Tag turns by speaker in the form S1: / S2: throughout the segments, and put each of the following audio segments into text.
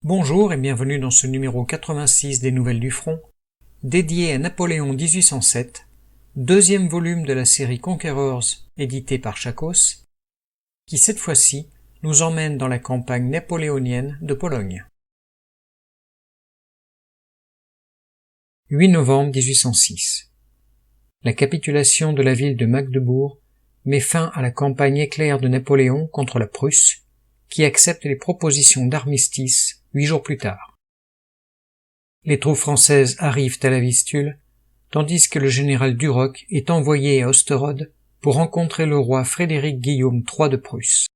S1: Bonjour et bienvenue dans ce numéro 86 des Nouvelles du Front, dédié à Napoléon 1807, deuxième volume de la série Conquerors édité par Chakos, qui cette fois-ci nous emmène dans la campagne napoléonienne de Pologne. 8 novembre 1806. La capitulation de la ville de Magdebourg met fin à la campagne éclair de Napoléon contre la Prusse, qui accepte les propositions d'armistice 8 jours plus tard. Les troupes françaises arrivent à la Vistule, tandis que le général Duroc est envoyé à Osterode pour rencontrer le roi Frédéric Guillaume III de Prusse.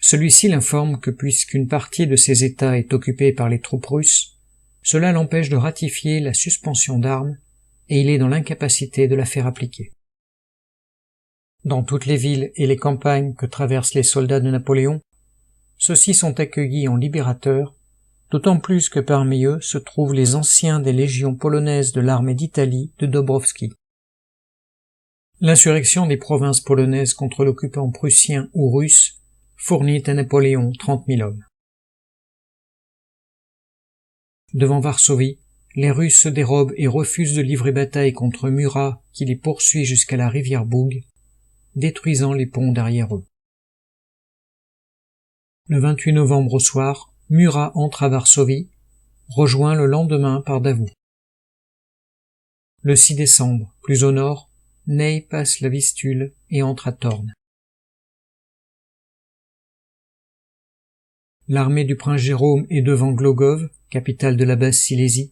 S1: Celui-ci l'informe que puisqu'une partie de ses États est occupée par les troupes russes, cela l'empêche de ratifier la suspension d'armes et il est dans l'incapacité de la faire appliquer. Dans toutes les villes et les campagnes que traversent les soldats de Napoléon, ceux-ci sont accueillis en libérateurs, d'autant plus que parmi eux se trouvent les anciens des légions polonaises de l'armée d'Italie de Dąbrowski. L'insurrection des provinces polonaises contre l'occupant prussien ou russe fournit à Napoléon 30 000 hommes. Devant Varsovie, les Russes se dérobent et refusent de livrer bataille contre Murat qui les poursuit jusqu'à la rivière Boug, détruisant les ponts derrière eux. Le 28 novembre au soir, Murat entre à Varsovie, rejoint le lendemain par Davout. Le 6 décembre, plus au nord, Ney passe la Vistule et entre à Thorn. L'armée du prince Jérôme est devant Glogov, capitale de la Basse-Silésie,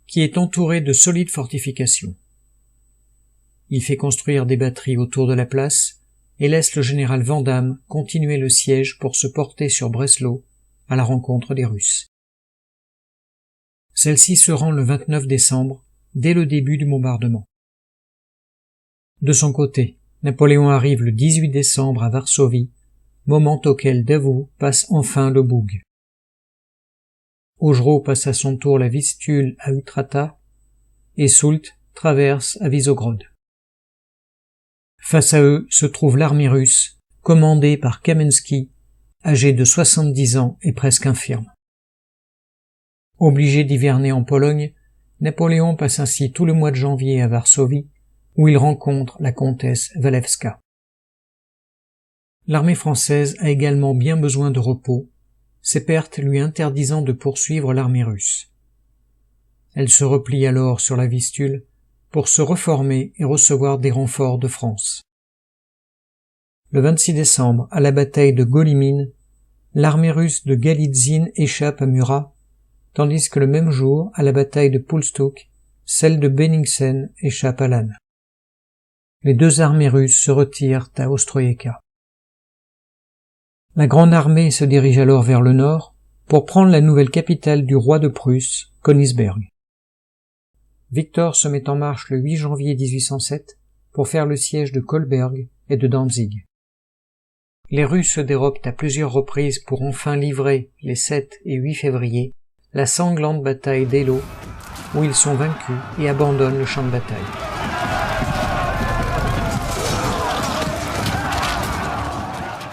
S1: qui est entourée de solides fortifications. Il fait construire des batteries autour de la place et laisse le général Vandamme continuer le siège pour se porter sur Breslau à la rencontre des Russes. Celle-ci se rend le 29 décembre, dès le début du bombardement. De son côté, Napoléon arrive le 18 décembre à Varsovie, moment auquel Davout passe enfin le Boug. Augereau passe à son tour la Vistule à Utrata et Soult traverse à Visogrod. Face à eux se trouve l'armée russe, commandée par Kamensky, âgé de 70 ans et presque infirme. Obligé d'hiverner en Pologne, Napoléon passe ainsi tout le mois de janvier à Varsovie, où il rencontre la comtesse Walewska. L'armée française a également bien besoin de repos, ses pertes lui interdisant de poursuivre l'armée russe. Elle se replie alors sur la Vistule, pour se reformer et recevoir des renforts de France. Le 26 décembre, à la bataille de Golimine, l'armée russe de Galitzine échappe à Murat, tandis que le même jour, à la bataille de Pulstuk, celle de Benningsen échappe à Lannes. Les deux armées russes se retirent à Ostroïeka. La grande armée se dirige alors vers le nord pour prendre la nouvelle capitale du roi de Prusse, Königsberg. Victor se met en marche le 8 janvier 1807 pour faire le siège de Kolberg et de Danzig. Les Russes se dérobent à plusieurs reprises pour enfin livrer, les 7 et 8 février, la sanglante bataille d'Eylau, où ils sont vaincus et abandonnent le champ de bataille.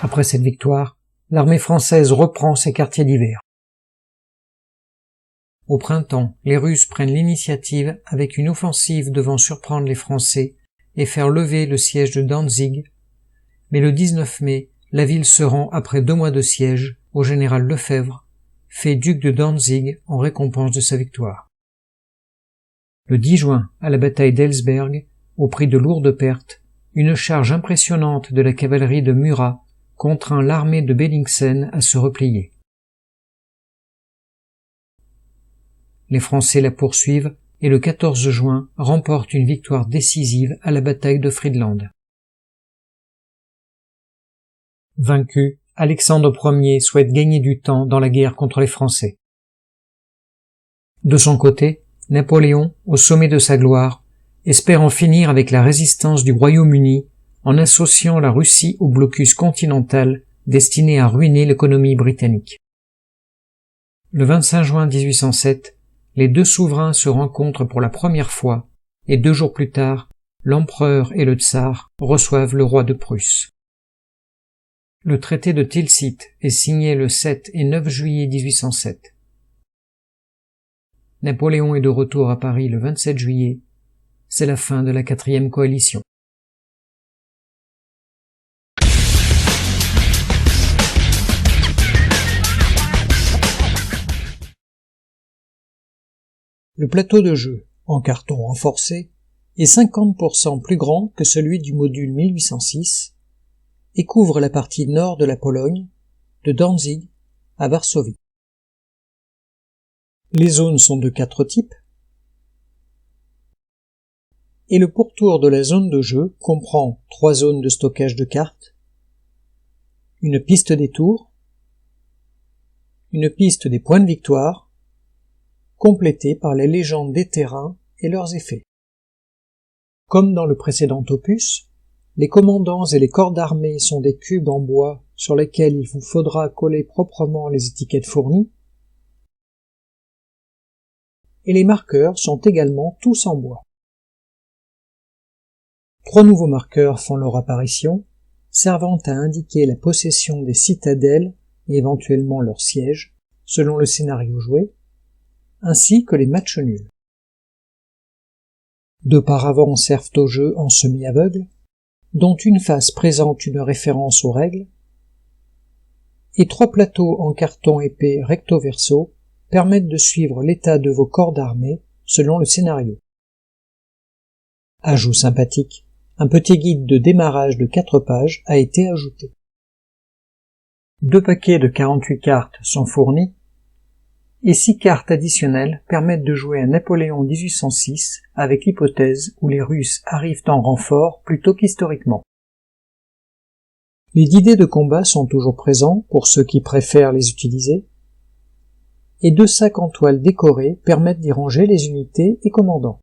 S1: Après cette victoire, l'armée française reprend ses quartiers d'hiver. Au printemps, les Russes prennent l'initiative avec une offensive devant surprendre les Français et faire lever le siège de Danzig, mais le 19 mai, la ville se rend après 2 mois de siège au général Lefebvre, fait duc de Danzig en récompense de sa victoire. Le 10 juin, à la bataille d'Ellsberg, au prix de lourdes pertes, une charge impressionnante de la cavalerie de Murat contraint l'armée de Bennigsen à se replier. Les Français la poursuivent et le 14 juin remportent une victoire décisive à la bataille de Friedland. Vaincu, Alexandre Ier souhaite gagner du temps dans la guerre contre les Français. De son côté, Napoléon, au sommet de sa gloire, espère en finir avec la résistance du Royaume-Uni en associant la Russie au blocus continental destiné à ruiner l'économie britannique. Le 25 juin 1807, les deux souverains se rencontrent pour la première fois et 2 jours plus tard, l'empereur et le tsar reçoivent le roi de Prusse. Le traité de Tilsit est signé le 7 et 9 juillet 1807. Napoléon est de retour à Paris le 27 juillet. C'est la fin de la 4e coalition. Le plateau de jeu, en carton renforcé, est 50% plus grand que celui du module 1806 et couvre la partie nord de la Pologne, de Danzig à Varsovie. Les zones sont de 4 types et le pourtour de la zone de jeu comprend 3 zones de stockage de cartes, une piste des tours, une piste des points de victoire, complétée par les légendes des terrains et leurs effets. Comme dans le précédent opus, les commandants et les corps d'armée sont des cubes en bois sur lesquels il vous faudra coller proprement les étiquettes fournies, et les marqueurs sont également tous en bois. 3 nouveaux marqueurs font leur apparition, servant à indiquer la possession des citadelles et éventuellement leur siège, selon le scénario joué, ainsi que les matchs nuls. 2 paravents servent au jeu en semi-aveugle, dont une face présente une référence aux règles, et 3 plateaux en carton épais recto-verso permettent de suivre l'état de vos corps d'armée selon le scénario. Ajout sympathique, un petit guide de démarrage de 4 pages a été ajouté. 2 paquets de 48 cartes sont fournis, et 6 cartes additionnelles permettent de jouer un Napoléon 1806 avec l'hypothèse où les Russes arrivent en renfort plutôt qu'historiquement. Les 10 dés de combat sont toujours présents pour ceux qui préfèrent les utiliser, et 2 sacs en toile décorés permettent d'y ranger les unités et commandants.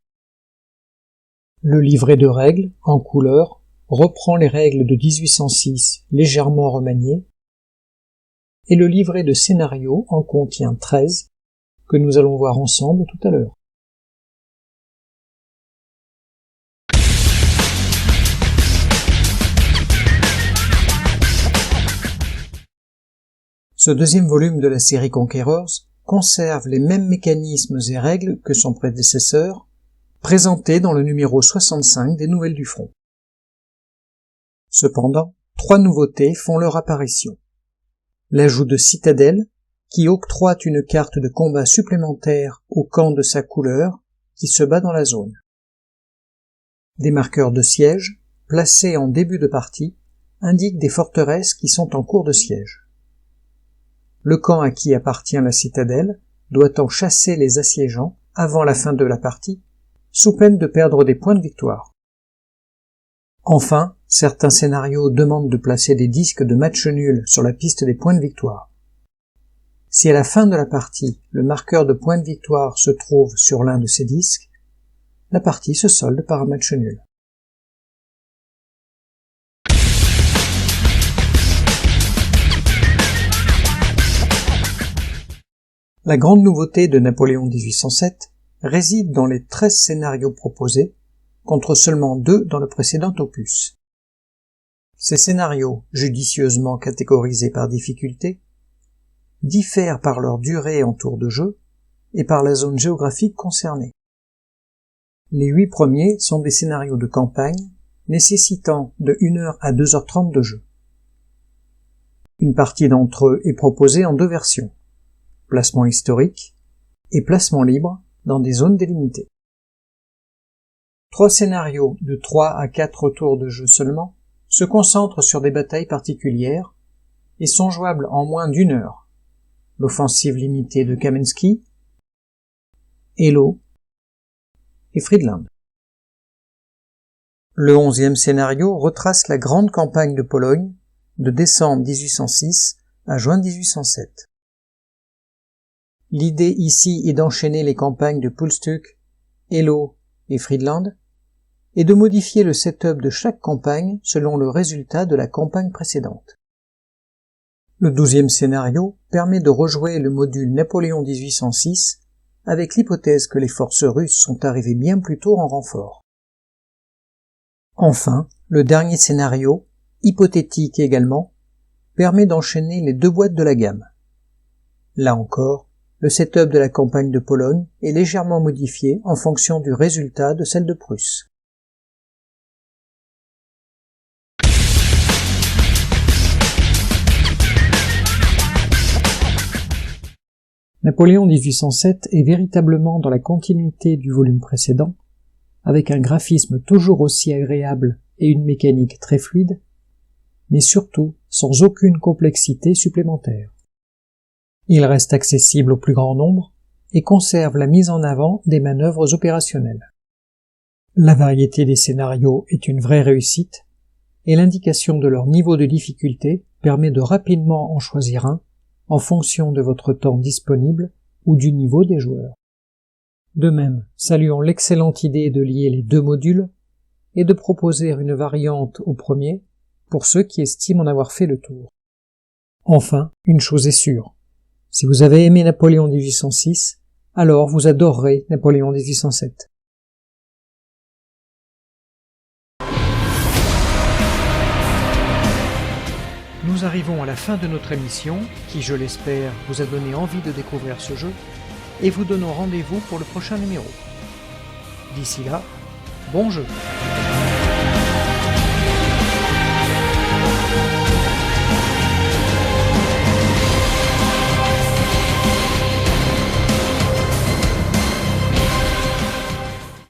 S1: Le livret de règles, en couleur, reprend les règles de 1806 légèrement remaniées, et le livret de scénario en contient 13, que nous allons voir ensemble tout à l'heure. Ce deuxième volume de la série Conquerors conserve les mêmes mécanismes et règles que son prédécesseur, présentés dans le numéro 65 des Nouvelles du Front. Cependant, 3 nouveautés font leur apparition. L'ajout de citadelle, qui octroie une carte de combat supplémentaire au camp de sa couleur qui se bat dans la zone. Des marqueurs de siège, placés en début de partie, indiquent des forteresses qui sont en cours de siège. Le camp à qui appartient la citadelle doit en chasser les assiégeants avant la fin de la partie, sous peine de perdre des points de victoire. Enfin, certains scénarios demandent de placer des disques de match nul sur la piste des points de victoire. Si à la fin de la partie, le marqueur de points de victoire se trouve sur l'un de ces disques, la partie se solde par un match nul. La grande nouveauté de Napoléon 1807 réside dans les 13 scénarios proposés, contre seulement 2 dans le précédent opus. Ces scénarios, judicieusement catégorisés par difficulté, diffèrent par leur durée en tour de jeu et par la zone géographique concernée. Les 8 premiers sont des scénarios de campagne nécessitant de 1h à 2h30 de jeu. Une partie d'entre eux est proposée en 2 versions, placement historique et placement libre dans des zones délimitées. 3 scénarios de 3 à 4 tours de jeu seulement se concentrent sur des batailles particulières et sont jouables en moins d'1 heure. L'offensive limitée de Kamensky, Eylau et Friedland. Le 11e scénario retrace la grande campagne de Pologne de décembre 1806 à juin 1807. L'idée ici est d'enchaîner les campagnes de Pulstuck, Eylau et Friedland, et de modifier le setup de chaque campagne selon le résultat de la campagne précédente. Le 12e scénario permet de rejouer le module Napoléon 1806 avec l'hypothèse que les forces russes sont arrivées bien plus tôt en renfort. Enfin, le dernier scénario, hypothétique également, permet d'enchaîner les 2 boîtes de la gamme. Là encore, le setup de la campagne de Pologne est légèrement modifié en fonction du résultat de celle de Prusse. Napoléon 1807 est véritablement dans la continuité du volume précédent, avec un graphisme toujours aussi agréable et une mécanique très fluide, mais surtout sans aucune complexité supplémentaire. Il reste accessible au plus grand nombre et conserve la mise en avant des manœuvres opérationnelles. La variété des scénarios est une vraie réussite, et l'indication de leur niveau de difficulté permet de rapidement en choisir un en fonction de votre temps disponible ou du niveau des joueurs. De même, saluons l'excellente idée de lier les 2 modules et de proposer une variante au premier pour ceux qui estiment en avoir fait le tour. Enfin, une chose est sûre, si vous avez aimé Napoléon 1806, alors vous adorerez Napoléon 1807. Nous arrivons à la fin de notre émission, qui, je l'espère, vous a donné envie de découvrir ce jeu, et vous donnons rendez-vous pour le prochain numéro. D'ici là, bon jeu!